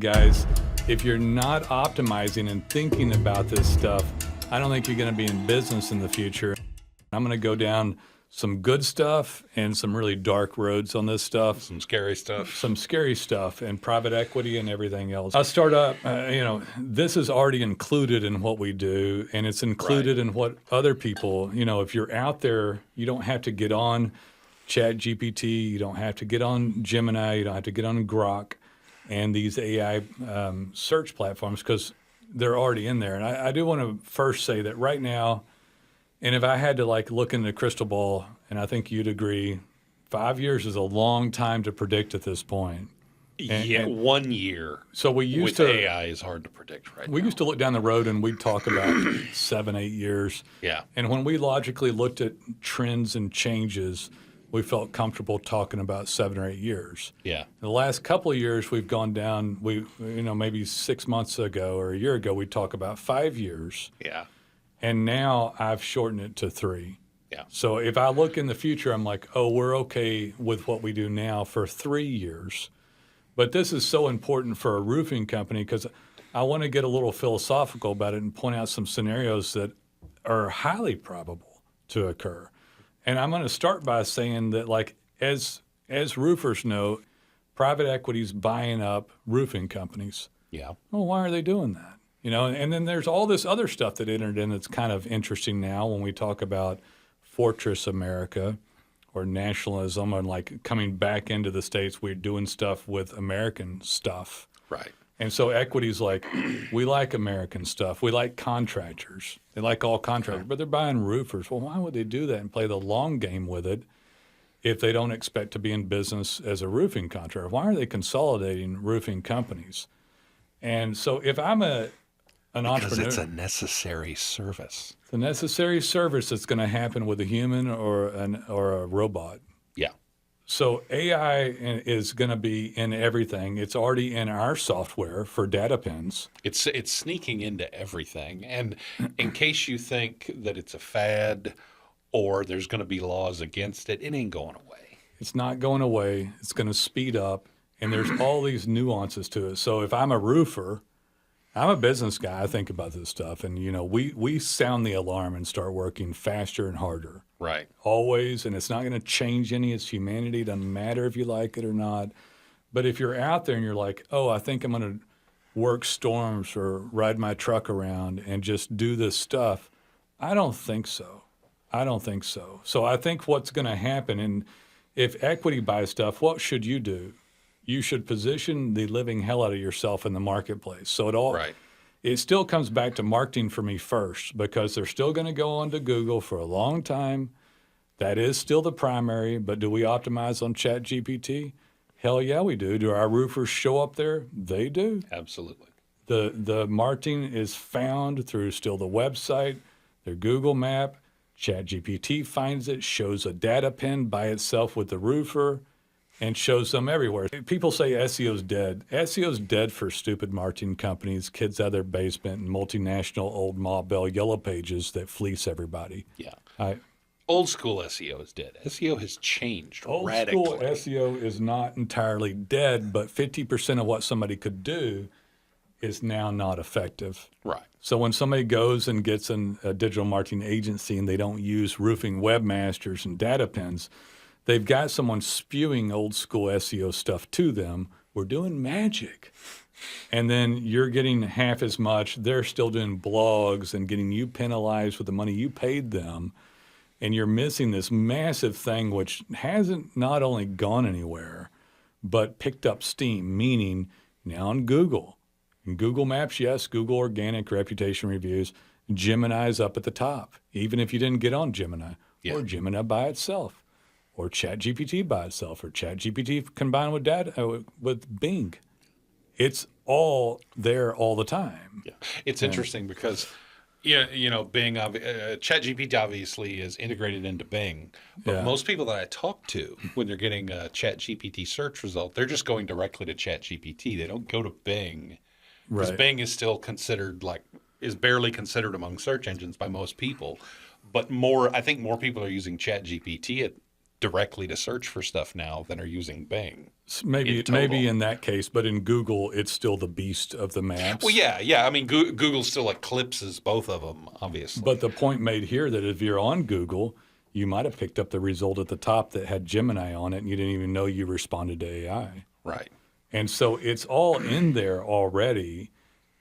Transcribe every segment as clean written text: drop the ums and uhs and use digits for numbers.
guys, if you're not optimizing and thinking about this stuff, I don't think you're going to be in business in the future. I'm going to go down some good stuff and some really dark roads on this stuff. Some scary stuff And private equity and everything else. I'll start up, this is already included in what we do, and it's included in what other people, if you're out there, you don't have to get on ChatGPT, you don't have to get on Gemini, you don't have to get on Grok and these AI search platforms because they're already in there. And I do want to first say that right now, and if I had to look in the crystal ball, and I think you'd agree, 5 years is a long time to predict at this point. And 1 year. So we used with AI is hard to predict right now. We used to look down the road and we'd talk about 7, 8 years. Yeah. And when we logically looked at trends and changes, we felt comfortable talking about 7 or 8 years. Yeah. The last couple of years, we've gone down. Maybe 6 months ago or a year ago, we talk about 5 years. Yeah. And now I've shortened it to 3. Yeah. So if I look in the future, I'm like, oh, we're okay with what we do now for 3 years. But this is so important for a roofing company because I want to get a little philosophical about it and point out some scenarios that are highly probable to occur. And I'm going to start by saying that, as roofers know, private equity's buying up roofing companies. Yeah. Well, why are they doing that? And then there's all this other stuff that entered in that's kind of interesting now when we talk about Fortress America or nationalism and coming back into the States, we're doing stuff with American stuff. Right. And so equity's we like American stuff. We like contractors. They like all contractors, but they're buying roofers. Well, why would they do that and play the long game with it if they don't expect to be in business as a roofing contractor? Why are they consolidating roofing companies? And so if I'm an entrepreneur. Because it's a necessary service. It's a necessary service that's going to happen with a human or a robot. Yeah. So AI is going to be in everything. It's already in our software for data pins. It's sneaking into everything. And in case you think that it's a fad or there's going to be laws against it, it ain't going away. It's not going away. It's going to speed up. And there's all these nuances to it. So if I'm a roofer, I'm a business guy. I think about this stuff. And, we sound the alarm and start working faster and harder. Right. Always. And it's not going to change any. It's humanity. It doesn't matter if you like it or not. But if you're out there and you're like, oh, I think I'm going to work storms or ride my truck around and just do this stuff, I don't think so. So I think what's going to happen, and if equity buys stuff, what should you do? You should position the living hell out of yourself in the marketplace. So it still comes back to marketing for me first because they're still going to go on to Google for a long time. That is still the primary, but do we optimize on ChatGPT? Hell yeah, we do. Do our roofers show up there? They do. Absolutely. The marketing is found through still the website, their Google map. ChatGPT finds it, shows a data pin by itself with the roofer, and shows them everywhere. People say SEO's dead. SEO's dead for stupid marketing companies, kids out of their basement, and multinational old Ma Bell yellow pages that fleece everybody. Yeah. Old school SEO is dead. SEO has changed radically. Old school SEO is not entirely dead, but 50% of what somebody could do is now not effective. Right. So when somebody goes and gets a digital marketing agency and they don't use roofing webmasters and data pins, they've got someone spewing old school SEO stuff to them. We're doing magic. And then you're getting half as much. They're still doing blogs and getting you penalized with the money you paid them. And you're missing this massive thing, which hasn't not only gone anywhere, but picked up steam, meaning now on Google. In Google Maps, yes, Google Organic Reputation Reviews, Gemini's up at the top, even if you didn't get on Gemini, or Gemini by itself. Or ChatGPT by itself, or ChatGPT combined with data with Bing. It's all there all the time. Yeah, it's interesting because, Bing, ChatGPT obviously is integrated into Bing, but most people that I talk to when they're getting a ChatGPT search result, they're just going directly to ChatGPT. They don't go to Bing because Bing is still considered is barely considered among search engines by most people. But I think more people are using ChatGPT directly to search for stuff now than are using Bing. Maybe in that case, but in Google, it's still the beast of the maps. Well, yeah. I mean, Google still eclipses both of them, obviously. But the point made here that if you're on Google, you might have picked up the result at the top that had Gemini on it, and you didn't even know you responded to AI. Right. And so it's all in there already.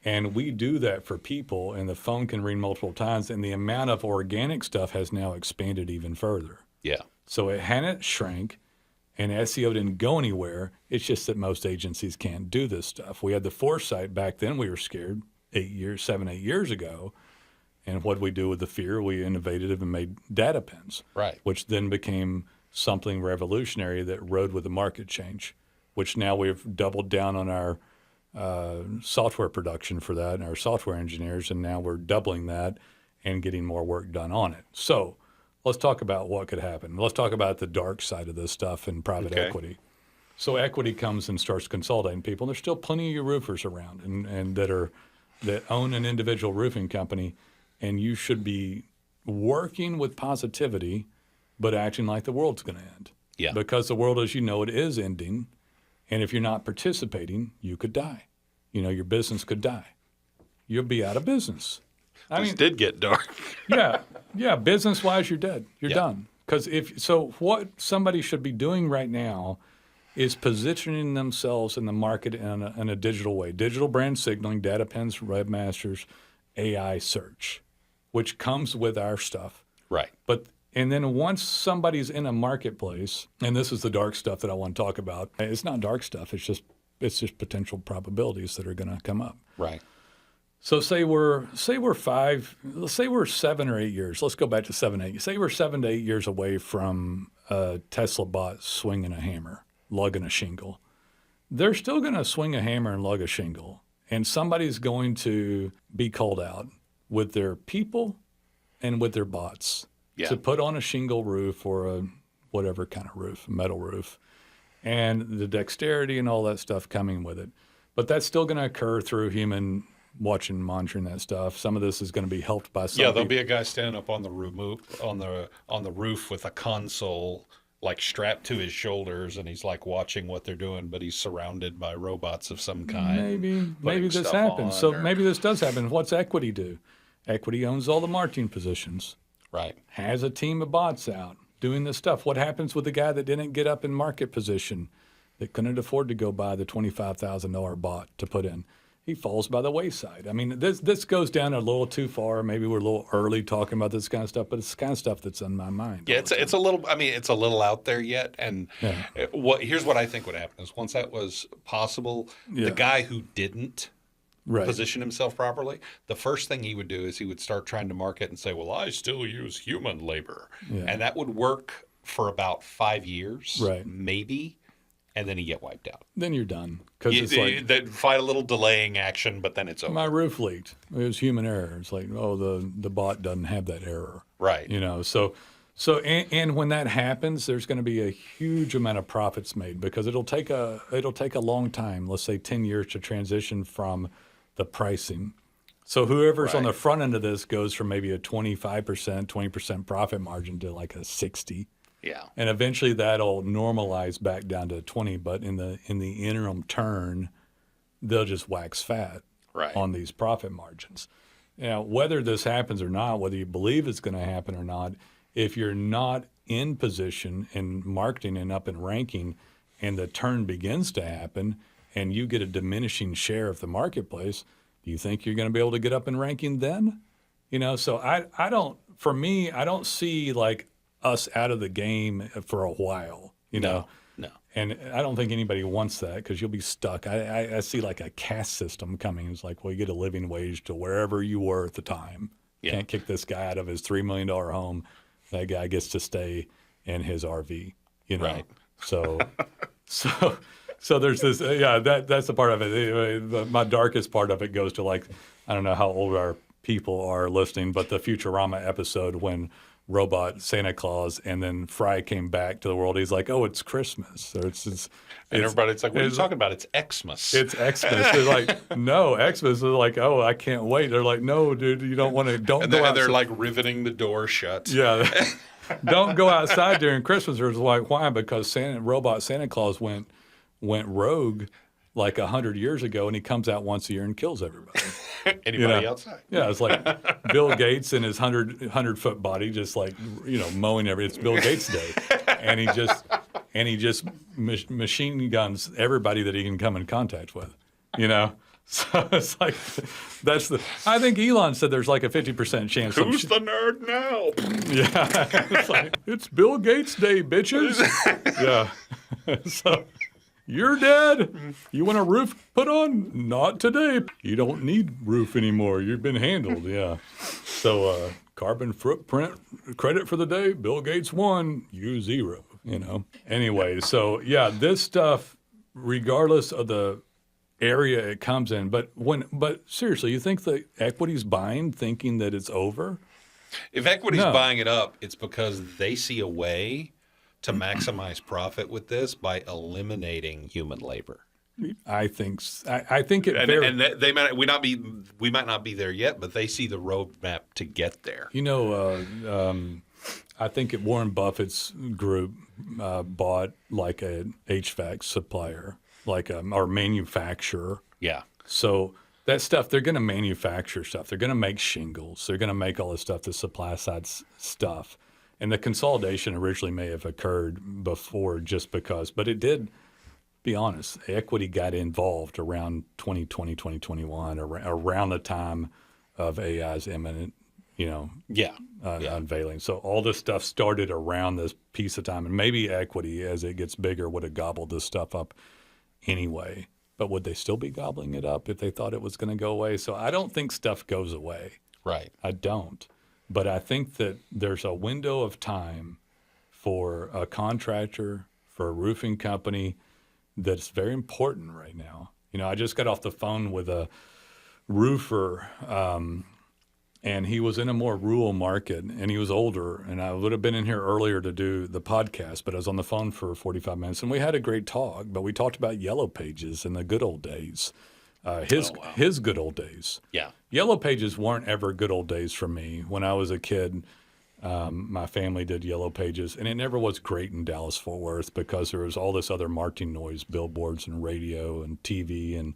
And we do that for people, and the phone can ring multiple times, and the amount of organic stuff has now expanded even further. Yeah. So it hadn't shrank, and SEO didn't go anywhere. It's just that most agencies can't do this stuff. We had the foresight back then. We were scared 8 years ago. And what did we do with the fear? We innovated and made data pins, Right. which then became something revolutionary that rode with the market change, which now we've doubled down on our software production for that and our software engineers, and now we're doubling that and getting more work done on it. So let's talk about what could happen. Let's talk about the dark side of this stuff in private equity. So equity comes and starts consolidating people. There's still plenty of your roofers around and that own an individual roofing company, and you should be working with positivity, but acting like the world's going to end. Yeah. Because the world, as you know, it is ending. And if you're not participating, you could die. Your business could die. You'll be out of business. This did get dark. Yeah. Business-wise, you're dead. You're done. Because what somebody should be doing right now is positioning themselves in the market in a digital way. Digital brand signaling, data pins, webmasters, AI search, which comes with our stuff. Right. And then once somebody's in a marketplace, and this is the dark stuff that I want to talk about. It's not dark stuff. It's just potential probabilities that are going to come up. Right. So say we're 7 or 8 years. Let's go back to 7, 8. Say we're 7 to 8 years away from a Tesla bot swinging a hammer, lugging a shingle. They're still going to swing a hammer and lug a shingle, and somebody's going to be called out with their people and with their bots. Yeah. To put on a shingle roof or a whatever kind of roof, a metal roof, and the dexterity and all that stuff coming with it. But that's still going to occur through human watching, monitoring that stuff. Some of this is going to be helped by some there'll be a guy standing up on the roof with a console like strapped to his shoulders, and he's like watching what they're doing, but he's surrounded by robots of some kind. Maybe this happens. Maybe this does happen. What's equity do? Equity owns all the marketing positions. Right. Has a team of bots out doing this stuff. What happens with the guy that didn't get up in market position, that couldn't afford to go buy the $25,000 bot to put in? He falls by the wayside. I mean, this goes down a little too far. Maybe we're a little early talking about this kind of stuff, but it's the kind of stuff that's on my mind. Yeah, it's a little. I mean, it's a little out there yet. And here's what I think would happen is once that was possible, the guy who didn't position himself properly, the first thing he would do is he would start trying to market and say, well, I still use human labor. Yeah. And that would work for about 5 years, maybe, and then you get wiped out. Then you're done. Because it's like, they find a little delaying action, but then it's over. My roof leaked. It was human error. It's like, the bot doesn't have that error. Right. And when that happens, there's going to be a huge amount of profits made because it'll take a long time, let's say 10 years to transition from the pricing. So whoever's on the front end of this goes from maybe a 25%, 20% profit margin to like a 60. Yeah. And eventually that'll normalize back down to 20, but in the interim turn, they'll just wax fat on these profit margins. Now, whether this happens or not, whether you believe it's going to happen or not, if you're not in position in marketing and up in ranking and the turn begins to happen and you get a diminishing share of the marketplace, do you think you're going to be able to get up in ranking then? So I don't see like us out of the game for a while, No. And I don't think anybody wants that because you'll be stuck. I see like a caste system coming. It's like, well, you get a living wage to wherever you were at the time. Yeah. Can't kick this guy out of his $3 million home. That guy gets to stay in his RV, Right. So there's this, that's the part of it. My darkest part of it goes to like, I don't know how old our people are listening, but the Futurama episode when robot Santa Claus and then Fry came back to the world, he's like, oh, it's Christmas. Or it's everybody's like, what are you talking about? It's Xmas. It's Xmas. They're like, no, Xmas. They're like, oh, I can't wait. They're like, no, dude, you don't want to, don't and go out. And they're like riveting the door shut. Yeah. Don't go outside during Christmas. Or it's like, why? Because robot Santa Claus went rogue like 100 years ago, and he comes out once a year and kills everybody. Anybody outside? Yeah, it's like Bill Gates in his 100-foot body, just like, mowing it's Bill Gates Day. And he just machine guns everybody that he can come in contact with, So it's like, I think Elon said there's like a 50% chance. Who's the nerd now? Yeah. It's like, it's Bill Gates Day, bitches. Yeah. So you're dead. You want a roof put on? Not today. You don't need roof anymore. You've been handled. Yeah. So carbon footprint credit for the day, Bill Gates 1, you 0, Anyway, so yeah, this stuff, regardless of the area it comes in, but seriously, you think the equity's buying thinking that it's over? If equity's buying it up, it's because they see a way to maximize profit with this by eliminating human labor. I think it. And we might not be there yet, but they see the roadmap to get there. I think Warren Buffett's group bought like an HVAC supplier, or manufacturer. Yeah. So that stuff, they're going to manufacture stuff. They're going to make shingles. They're going to make all this stuff, the supply side stuff. And the consolidation originally may have occurred before just because, but it did, be honest, equity got involved around 2020, 2021, around the time of AI's imminent, unveiling. So all this stuff started around this piece of time. And maybe equity, as it gets bigger, would have gobbled this stuff up anyway. But would they still be gobbling it up if they thought it was going to go away? So I don't think stuff goes away. Right. I don't. But I think that there's a window of time for a contractor, for a roofing company, that's very important right now. I just got off the phone with a roofer, and he was in a more rural market, and he was older, and I would have been in here earlier to do the podcast, but I was on the phone for 45 minutes, and we had a great talk, but we talked about Yellow Pages in the good old days. His good old days. Yeah. Yellow Pages weren't ever good old days for me. When I was a kid, my family did Yellow Pages, and it never was great in Dallas-Fort Worth because there was all this other marketing noise, billboards and radio and TV and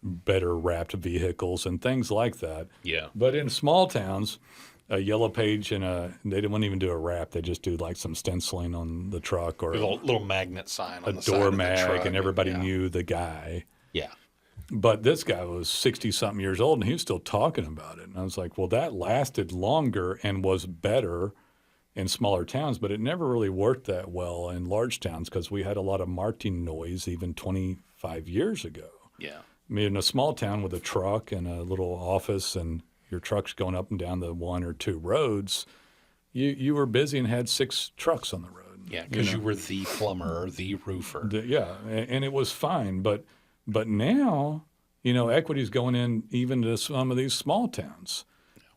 better wrapped vehicles and things like that. Yeah. But in small towns, a Yellow Page and they didn't even do a wrap. They just do like some stenciling on the truck or a little magnet sign on the side door of the mag, truck, and everybody knew the guy. Yeah. But this guy was 60-something years old, and he was still talking about it. And I was like, well, that lasted longer and was better in smaller towns, but it never really worked that well in large towns because we had a lot of marketing noise even 25 years ago. Yeah. I mean, in a small town with a truck and a little office and your truck's going up and down the 1 or 2 roads, you were busy and had 6 trucks on the road. Yeah, because you were the plumber or the roofer. Yeah, and it was fine. But now, equity's going in even to some of these small towns.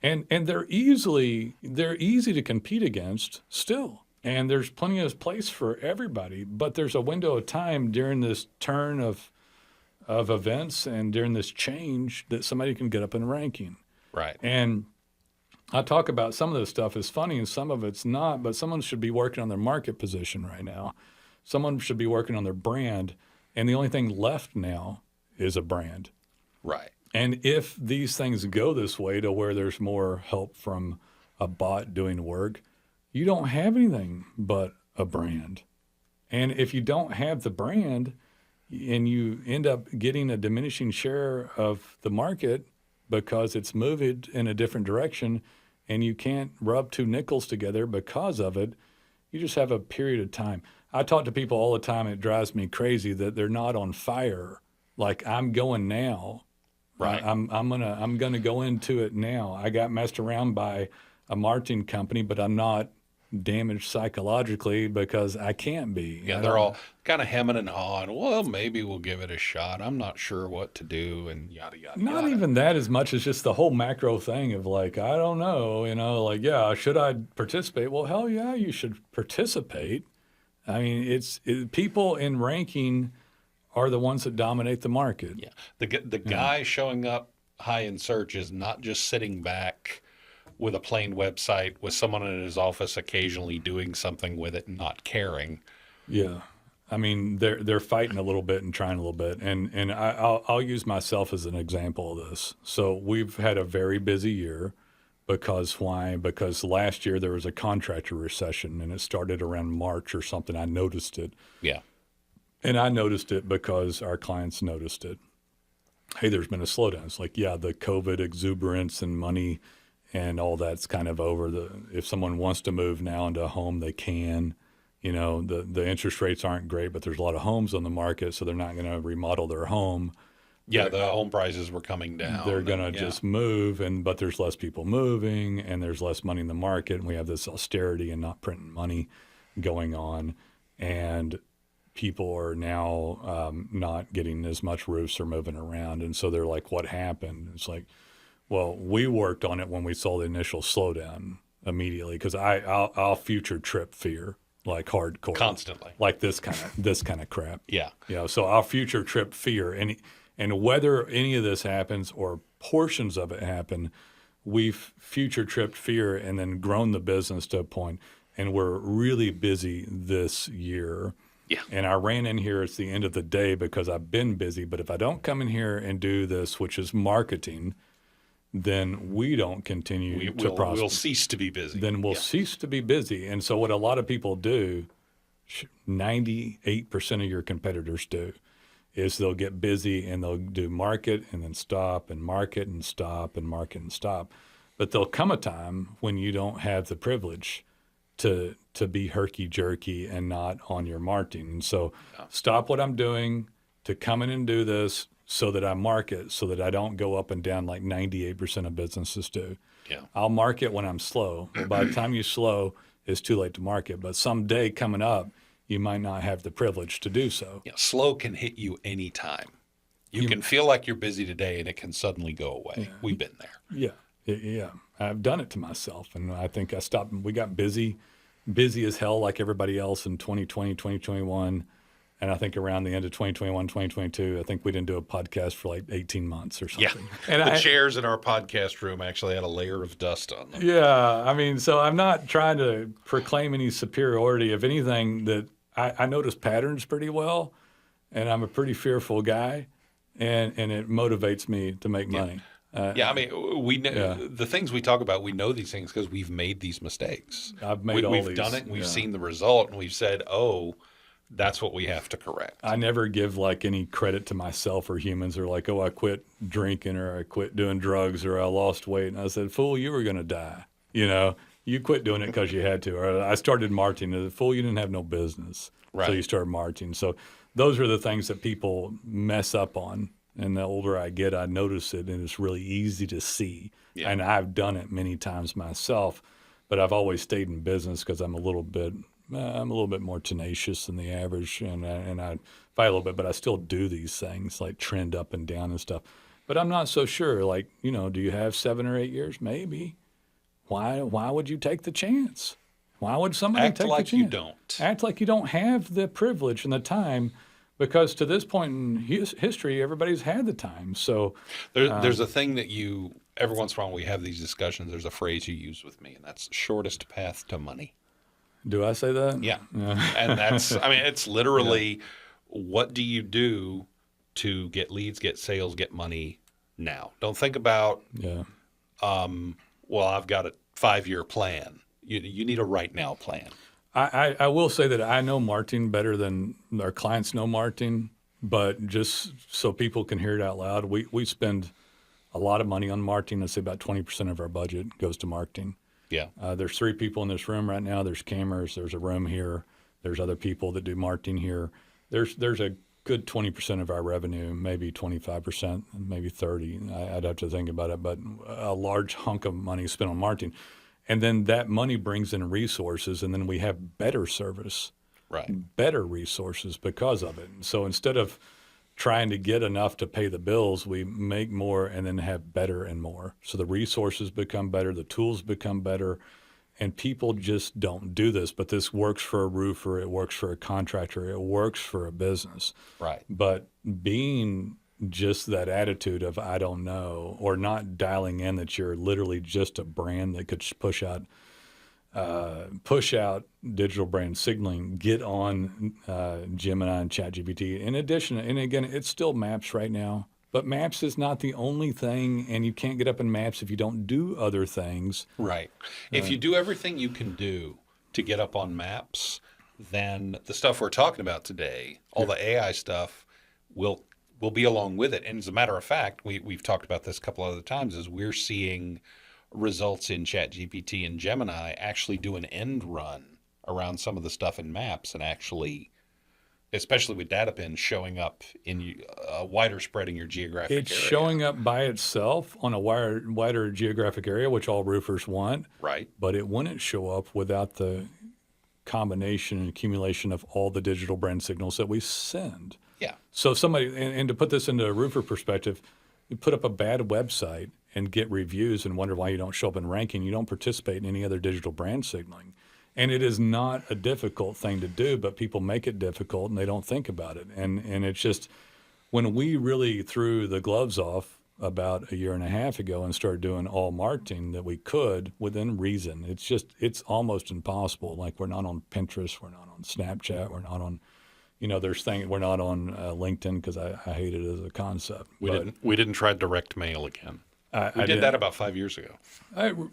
And they're easy to compete against still. And there's plenty of place for everybody. But there's a window of time during this turn of events and during this change that somebody can get up in ranking. Right. And I talk about some of this stuff is funny and some of it's not, but someone should be working on their market position right now. Someone should be working on their brand. And the only thing left now is a brand. Right. And if these things go this way to where there's more help from a bot doing work, you don't have anything but a brand. And if you don't have the brand and you end up getting a diminishing share of the market because it's moved in a different direction and you can't rub 2 nickels together because of it, you just have a period of time. I talk to people all the time. It drives me crazy that they're not on fire. Like, I'm going now. Right. I'm gonna go into it now. I got messed around by a marketing company, but I'm not damaged psychologically because I can't be. Yeah, they're all kind of hemming and hawing. Well, maybe we'll give it a shot. I'm not sure what to do, and yada yada. Not yada. even that as much as just the whole macro thing of like, I don't know, yeah, should I participate? Well, hell yeah, you should participate. I mean, people in ranking are the ones that dominate the market. Yeah, the guy showing up high in search is not just sitting back with a plain website with someone in his office occasionally doing something with it and not caring. Yeah. I mean, they're fighting a little bit and trying a little bit. And I'll use myself as an example of this. So we've had a very busy year. Because why? Because last year there was a contractor recession and it started around March or something. I noticed it. Yeah. And I noticed it because our clients noticed it. Hey, there's been a slowdown. It's like, yeah, the COVID exuberance and money and all that's kind of over. If someone wants to move now into a home, they can. You know, the interest rates aren't great, but there's a lot of homes on the market, so they're not going to remodel their home. Yeah, the home prices were coming down. They're going to just move, but there's less people moving, and there's less money in the market, and we have this austerity and not printing money going on, and people are now not getting as much roofs or moving around, and so they're like, what happened? It's like, well, we worked on it when we saw the initial slowdown immediately, because I'll future trip fear like hardcore constantly, like this kind of crap. Yeah, So I'll future trip fear and whether any of this happens or portions of it happen, we've future tripped fear and then grown the business to a point, and we're really busy this year. Yeah. And I ran in here at the end of the day because I've been busy. But if I don't come in here and do this, which is marketing, then we don't continue to prosper. We'll cease to be busy. Then we'll cease to be busy. And so what a lot of people do, 98% of your competitors do, is they'll get busy and they'll do market and then stop and market and stop and market and stop. But there'll come a time when you don't have the privilege to be herky-jerky and not on your marketing. And so stop what I'm doing to come in and do this so that I market, so that I don't go up and down like 98% of businesses do. Yeah. I'll market when I'm slow. By the time you slow, it's too late to market. But someday coming up, you might not have the privilege to do so. Yeah, slow can hit you anytime. You can feel like you're busy today and it can suddenly go away. Yeah. We've been there. Yeah. I've done it to myself. And I think I stopped. We got busy as hell like everybody else in 2020, 2021. And I think around the end of 2021, 2022, I think we didn't do a podcast for like 18 months or something. Yeah. And the chairs in our podcast room actually had a layer of dust on them. Yeah. I mean, so I'm not trying to proclaim any superiority. If anything, that I notice patterns pretty well, and I'm a pretty fearful guy, and it motivates me to make money. I mean, we know the things we talk about. We know these things because we've made these mistakes. We've done it. And we've seen the result, and we've said, "Oh, that's what we have to correct." I never give like any credit to myself or humans, or like, "Oh, I quit drinking, or I quit doing drugs, or I lost weight." And I said, "Fool, you were going to die. You quit doing it because you had to." Or I started marketing. Fool, you didn't have no business, so you started marketing. So those are the things that people mess up on. And the older I get, I notice it, and it's really easy to see. Yeah. And I've done it many times myself, but I've always stayed in business because I'm a little bit more tenacious than the average, and I fight a little bit, but I still do these things like trend up and down and stuff. But I'm not so sure. Like, do you have 7 or 8 years? Maybe. Why would you take the chance? Why would somebody take the chance? Act like you don't. Act like you don't have the privilege and the time. Because to this point in history, everybody's had the time. So there's a thing that every once in a while we have these discussions. There's a phrase you use with me, and that's shortest path to money. Do I say that? Yeah. And that's, I mean, it's literally what do you do to get leads, get sales, get money now? Don't think about, well, I've got a 5-year plan. You need a right now plan. I will say that I know marketing better than our clients know marketing, but just so people can hear it out loud, we spend a lot of money on marketing. Let's say about 20% of our budget goes to marketing. Yeah. There's 3 people in this room right now. There's cameras. There's a room here. There's other people that do marketing here. There's a good 20% of our revenue, maybe 25%, maybe 30%. I'd have to think about it, but a large hunk of money is spent on marketing. And then that money brings in resources, and then we have better service, better resources because of it. So instead of trying to get enough to pay the bills, we make more and then have better and more. So the resources become better, the tools become better, and people just don't do this. But this works for a roofer, it works for a contractor, it works for a business. Right. But being just that attitude of I don't know, or not dialing in that you're literally just a brand that could push out digital brand signaling, get on Gemini and ChatGPT. In addition, and again, it's still Maps right now, but Maps is not the only thing, and you can't get up in Maps if you don't do other things. Right. If you do everything you can do to get up on Maps, then the stuff we're talking about today, all the AI stuff, will be along with it. And as a matter of fact, we've talked about this a couple other times, is we're seeing results in ChatGPT and Gemini actually do an end run around some of the stuff in Maps, and actually, especially with data pins, showing up in wider spreading your geographic It's area. showing up by itself on a wider geographic area, which all roofers want. Right. But it wouldn't show up without the combination and accumulation of all the digital brand signals that we send. Yeah. So somebody, and to put this into a roofer perspective, you put up a bad website and get reviews and wonder why you don't show up in ranking. You don't participate in any other digital brand signaling. And it is not a difficult thing to do, but people make it difficult and they don't think about it. And it's just, when we really threw the gloves off about a year and a half ago and started doing all marketing that we could within reason, it's almost impossible. Like, we're not on Pinterest, we're not on Snapchat, we're not on, there's things, we're not on LinkedIn because I hate it as a concept. We didn't try direct mail again. We did that about 5 years ago.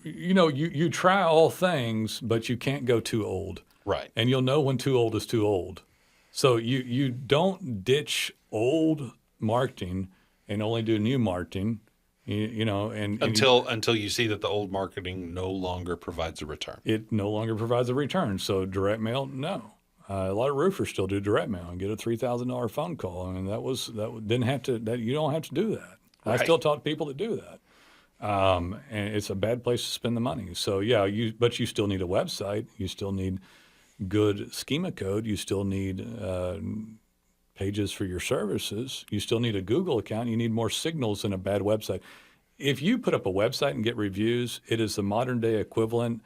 You try all things, but you can't go too old. Right. And you'll know when too old is too old. So you don't ditch old marketing and only do new marketing, until you see that the old marketing no longer provides a return. It no longer provides a return. So direct mail, no. A lot of roofers still do direct mail and get a $3,000 phone call. I mean, you don't have to do that. Right. I still talk to people that do that. And it's a bad place to spend the money. So yeah, but you still need a website. You still need good schema code. You still need pages for your services. You still need a Google account. You need more signals than a bad website. If you put up a website and get reviews, it is the modern day equivalent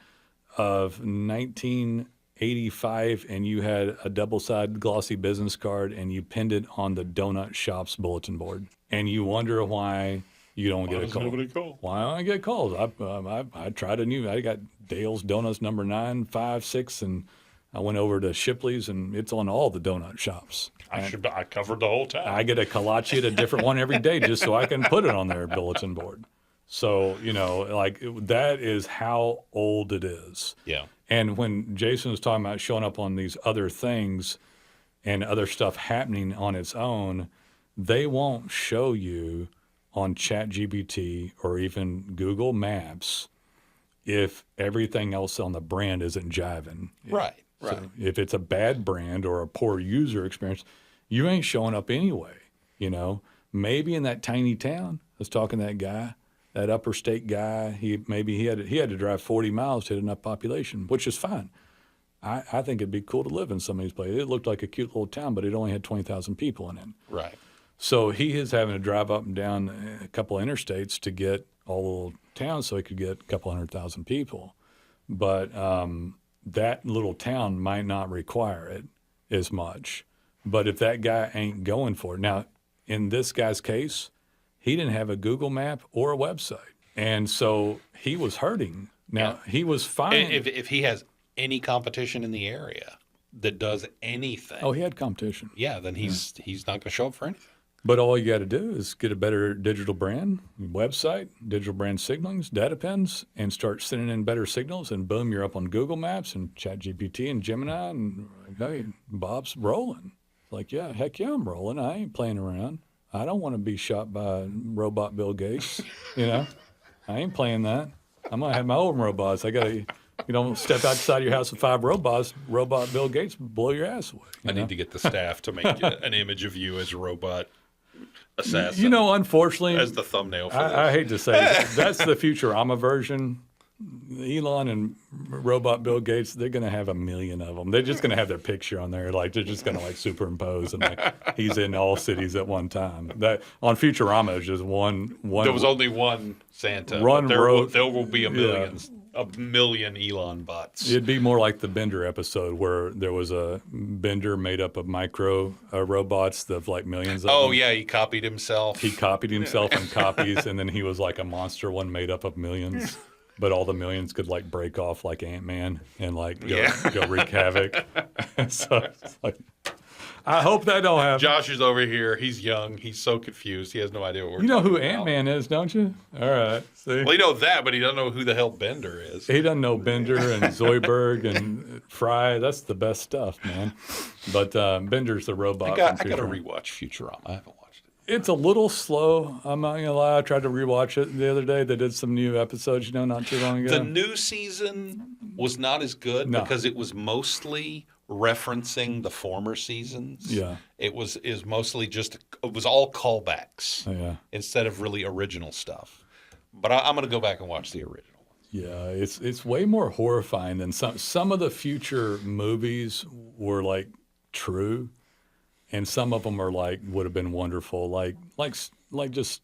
of 1985, and you had a double-sided glossy business card and you pinned it on the donut shop's bulletin board, and you wonder why you don't get a call. Nobody call? Why don't I get calls? I tried I got Dale's Donuts number 9, 5, 6, and I went over to Shipley's, and it's on all the donut shops. I covered the whole town. I get a kolache at a different one every day just so I can put it on their bulletin board. So, that is how old it is. Yeah. And when Jason was talking about showing up on these other things and other stuff happening on its own, they won't show you on ChatGPT or even Google Maps if everything else on the brand isn't jiving. Right. So if it's a bad brand or a poor user experience, you ain't showing up anyway. Maybe in that tiny town, I was talking to that guy, that upper state guy, he had to drive 40 miles to hit enough population, which is fine. I think it'd be cool to live in some of these places. It looked like a cute little town, but it only had 20,000 people in it. Right. So he is having to drive up and down a couple of interstates to get all the little towns so he could get a couple 100,000 people. But that little town might not require it as much. But if that guy ain't going for it. Now, in this guy's case, he didn't have a Google map or a website. And so he was hurting. Now, he was fine. If he has any competition in the area that does anything. Oh, he had competition. Yeah, then he's not going to show up for anything. But all you got to do is get a better digital brand, website, digital brand signalings, data pins, and start sending in better signals, and boom, you're up on Google Maps and ChatGPT and Gemini, and hey, Bob's rolling. Like, yeah, heck yeah, I'm rolling. I ain't playing around. I don't want to be shot by robot Bill Gates. I ain't playing that. I'm going to have my own robots. I got to, step outside your house with 5 robots, robot Bill Gates blow your ass away. I need to get the staff to make an image of you as a robot assassin. Unfortunately, as the thumbnail for this. I hate to say it, that's the Futurama version. Elon and robot Bill Gates, they're going to have 1 million of them. They're just going to have their picture on there. Like, they're just going to like superimpose and like he's in all cities at one time. That on Futurama is just one. There was only one Santa. One but road. there will be a million Elon bots. It'd be more like the Bender episode where there was a Bender made up of micro robots of like millions of them. Oh yeah, he copied himself. He copied himself in copies, and then he was like a monster one made up of millions. But all the millions could like break off like Ant-Man and like go wreak havoc. So it's like, I hope that don't happen. Josh is over here. He's young. He's so confused. He has no idea what we're You know who talking about. Ant-Man is, don't you? All right. See? Well, you know that, but he doesn't know who the hell Bender is. He doesn't know Bender and Zoidberg and Fry. That's the best stuff, man. But Bender's the robot. I got to from Futurama. rewatch Futurama. I haven't watched it. It's a little slow. I'm not gonna lie. I tried to rewatch it the other day. They did some new episodes, not too long ago. The new season was not as good because it was mostly referencing the former seasons. Yeah. It was mostly it was all callbacks Yeah. instead of really original stuff. But I'm going to go back and watch the original. Yeah, it's way more horrifying than some of the future movies were like true, and some of them are like would have been wonderful, like just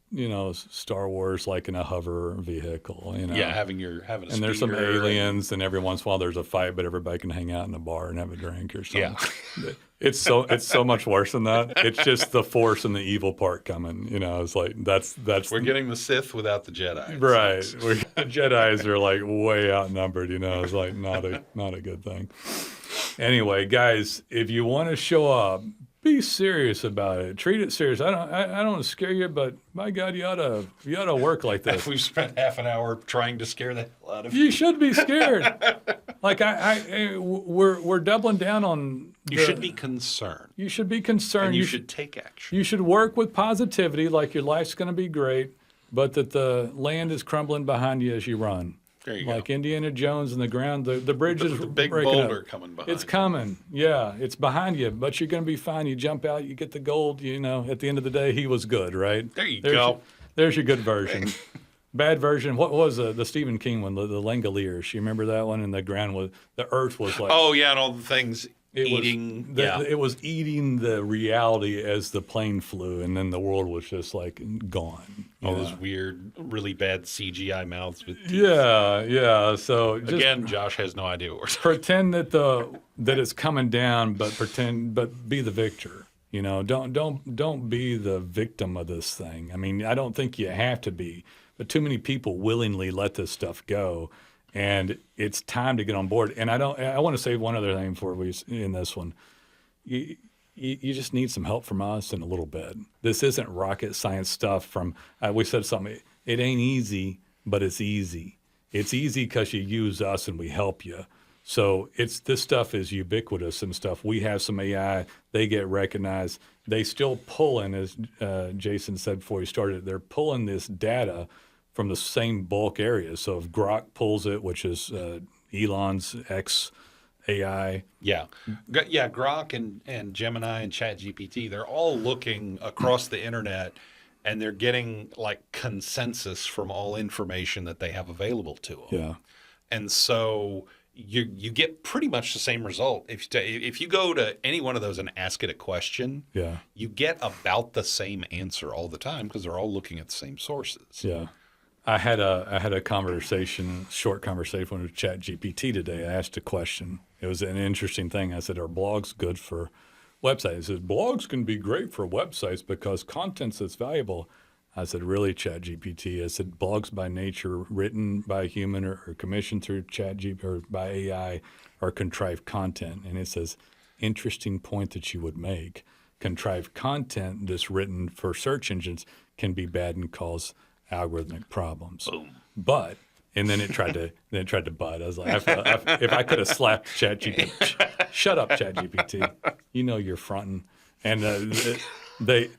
Star Wars, like in a hover vehicle, Yeah, having a and there's some speeder aliens, and every once in a while there's a fight, but everybody can hang out in a bar and have a drink or something. Yeah. It's so much worse than that. It's just the force and the evil part coming. It's like that's We're getting the Sith without the Jedi. right. The Jedi's are like way outnumbered. It's like not a good thing. Anyway, guys, if you want to show up, be serious about it. Treat it serious. I don't want to scare you, but my God, you ought to work like this. We've spent half an hour trying to scare the hell out of you. You should be scared. Like we're doubling down on. You should be concerned. You should be concerned. And you should take action. You should work with positivity, like your life's going to be great, but that the land is crumbling behind you as you run. There you Like go. Indiana Jones and the ground, the bridge is The big breaking boulder up. coming behind. It's coming. Yeah, it's behind you, but you're going to be fine. You jump out, you get the gold. At the end of the day, he was good, right? There There's go. There's your good version. Bad version. What was the Stephen King one? The Langoliers. You remember that one? And the earth was like. Oh yeah, and all the things It eating. was, it was eating the reality as the plane flew, and then the world was just like gone. All those weird, really bad CGI mouths with teeth. Yeah. So just Again, Josh has no idea what we're talking pretend that it's coming down, but be the victor. Don't be the victim of this thing. I mean, I don't think you have to be, but too many people willingly let this stuff go. And it's time to get on board. And I want to say one other thing before we in this one. You just need some help from us in a little bit. This isn't rocket science stuff we said something. It ain't easy, but it's easy. It's easy because you use us and we help you. So this stuff is ubiquitous and stuff. We have some AI. They get recognized. They still pulling, as Jason said before he started, they're pulling this data from the same bulk areas. So if Grok pulls it, which is Elon's X AI. Yeah. Yeah, Grok and Gemini and ChatGPT, they're all looking across the internet and they're getting like consensus from all information that they have available to them. Yeah. And so you get pretty much the same result. If you go to any one of those and ask it a question, Yeah. you get about the same answer all the time because they're all looking at the same sources. Yeah. I had a short conversation with ChatGPT today. I asked a question. It was an interesting thing. I said, are blogs good for websites? He said, blogs can be great for websites because content's that's valuable. I said, really, ChatGPT? I said, blogs by nature, written by a human or commissioned through ChatGPT or by AI, are contrived content. And it says, interesting point that you would make. Contrived content that's written for search engines can be bad and cause algorithmic problems. Boom. But and then it tried to butt. I was like, if I could have slapped ChatGPT, shut up, ChatGPT. You're fronting. And it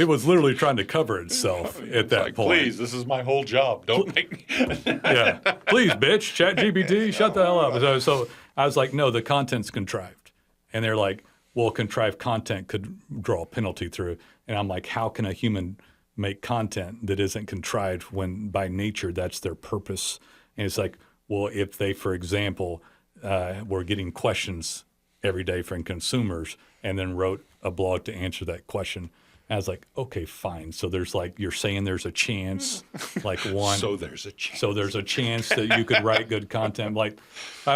was literally trying to cover itself at that point. Please, this is my whole job. Don't make me. Yeah, please, bitch, ChatGPT, shut the hell up. So I was like, no, the content's contrived, and they're like, well, contrived content could draw a penalty through, and I'm like, how can a human make content that isn't contrived when by nature that's their purpose. And it's like, well, if they, for example, were getting questions every day from consumers and then wrote a blog to answer that question, I was like, okay, fine. So there's like, you're saying there's a chance, like one. So there's a chance. So there's a chance that you could write good content. Like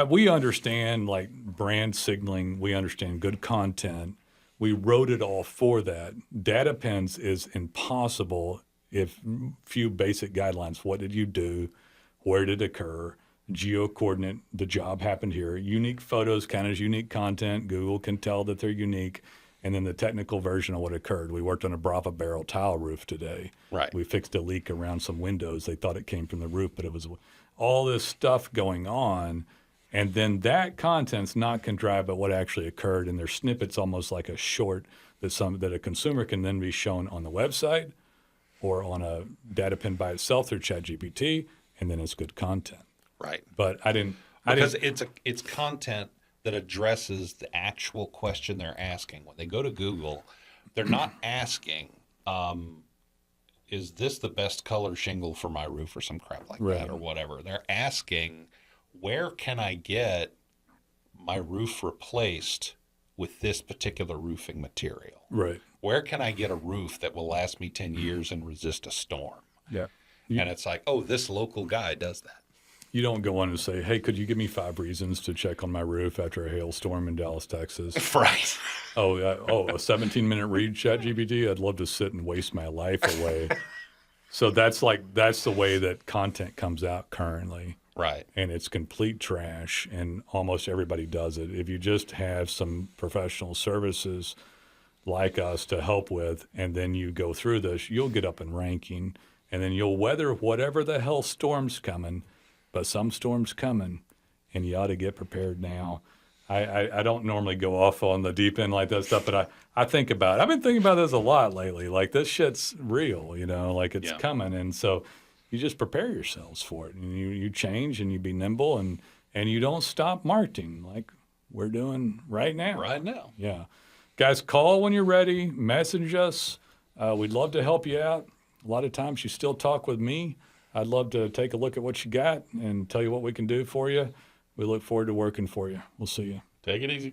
we understand like brand signaling. We understand good content. We wrote it all for that. Data pens is impossible if few basic guidelines. What did you do? Where did it occur? Geo coordinate, the job happened here. Unique photos count as unique content. Google can tell that they're unique. And then the technical version of what occurred. We worked on a Brava barrel tile roof today. Right. We fixed a leak around some windows. They thought it came from the roof, but it was all this stuff going on. And then that content's not contrived, but what actually occurred. And there's snippets almost like a short that a consumer can then be shown on the website or on a data pen by itself through ChatGPT, and then it's good content. Right. But because it's content that addresses the actual question they're asking. When they go to Google, they're not asking, is this the best color shingle for my roof or some crap like Right. that or whatever. They're asking, where can I get my roof replaced with this particular roofing material? Right. Where can I get a roof that will last me 10 years and resist a storm? Yeah. And it's like, oh, this local guy does that. You don't go on and say, hey, could you give me 5 reasons to check on my roof after a hailstorm in Dallas, Texas? Right. A 17-minute read, ChatGPT? I'd love to sit and waste my life away. So that's the way that content comes out currently. Right. And it's complete trash, and almost everybody does it. If you just have some professional services like us to help with, and then you go through this, you'll get up in ranking, and then you'll weather whatever the hell storm's coming. But some storm's coming, and you ought to get prepared now. I don't normally go off on the deep end like that stuff, but I think about it. I've been thinking about this a lot lately. Like, this shit's real, like it's coming. And so you just prepare yourselves for it. And you change, and you be nimble, and you don't stop marketing like we're doing right now. Right now. Yeah. Guys, call when you're ready. Message us. We'd love to help you out. A lot of times you still talk with me. I'd love to take a look at what you got and tell you what we can do for you. We look forward to working for you. We'll see you. Take it easy.